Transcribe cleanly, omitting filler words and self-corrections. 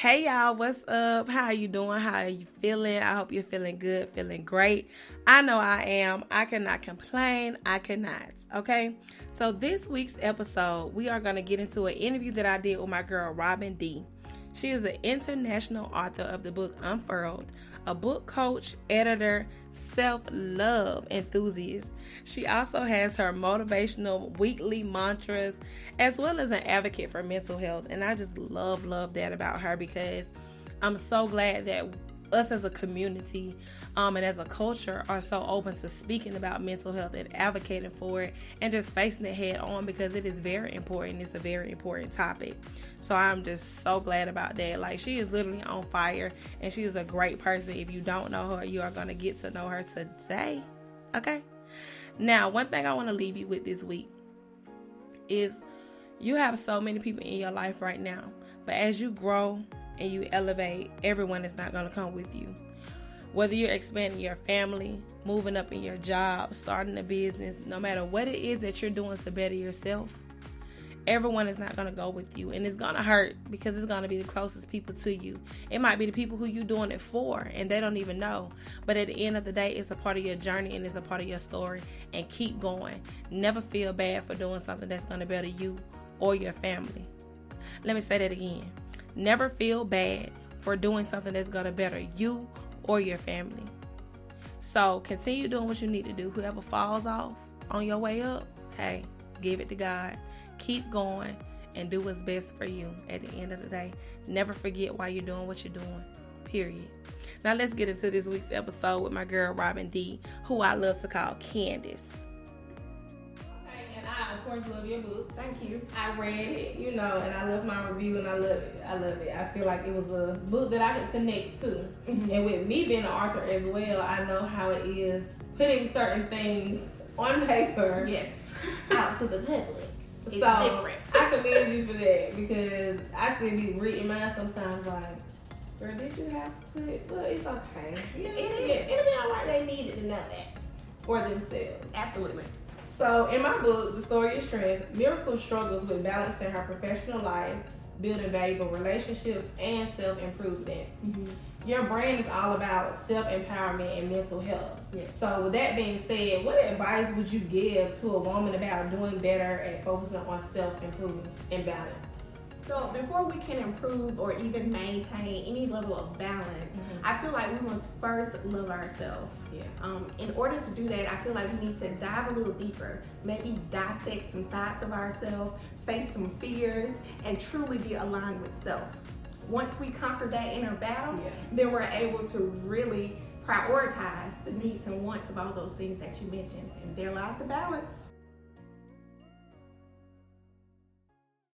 Hey y'all, what's up? How are you doing? How are you feeling? I hope you're feeling good, feeling great. I know I am. I cannot complain. I cannot. Okay? So this week's episode, we are going to get into an interview that I did with my girl, Robin D. She is an international author of the book Unfurled, a book coach, editor, self-love enthusiast. She also has her motivational weekly mantras, as well as an advocate for mental health. And I just love that about her, because I'm so glad that us as a community and as a culture are so open to speaking about mental health and advocating for it and just facing it head on, because it is very important. It's a very important topic. So I'm just so glad about that. Like, she is literally on fire, and she is a great person. If you don't know her, you are going to get to know her today. Okay? Now, one thing I want to leave you with this week is you have so many people in your life right now, but as you grow and you elevate, everyone is not going to come with you. Whether you're expanding your family, moving up in your job, starting a business, no matter what it is that you're doing to better yourself, everyone is not going to go with you. And it's going to hurt, because it's going to be the closest people to you. It might be the people who you're doing it for, and they don't even know. But at the end of the day, it's a part of your journey and it's a part of your story. And keep going. Never feel bad for doing something that's going to better you or your family. Let me say that again. Never feel bad for doing something that's going to better you or your family. So continue doing what you need to do. Whoever falls off on your way up, hey, give it to God. Keep going and do what's best for you at the end of the day. Never forget why you're doing what you're doing, period. Now let's get into this week's episode with my girl Robin D, who I love to call Candace. Okay, and I, of course, love your book. Thank you. I read it, and I left my review, and I love it. I feel like it was a book that I could connect to. Mm-hmm. And with me being an author as well, I know how it is putting certain things on paper. Yes. Out to the public. It's so different. I commend you for that, because I still be reading mine sometimes like, girl, did you have to put, well, it's okay. It'll be alright. They needed to know that for themselves. Absolutely. So in my book, The Story of Strength, Miracle struggles with balancing her professional life, building valuable relationships, and self-improvement. Mm-hmm. Your brand is all about self-empowerment and mental health. Yes. So with that being said, what advice would you give to a woman about doing better and focusing on self-improvement and balance? So before we can improve or even maintain any level of balance, I feel like we must first love ourselves. Yeah. In order to do that, I feel like we need to dive a little deeper, maybe dissect some sides of ourselves, face some fears, and truly be aligned with self. Once we conquer that inner battle, then we're able to really prioritize the needs and wants of all those things that you mentioned. And there lies the balance.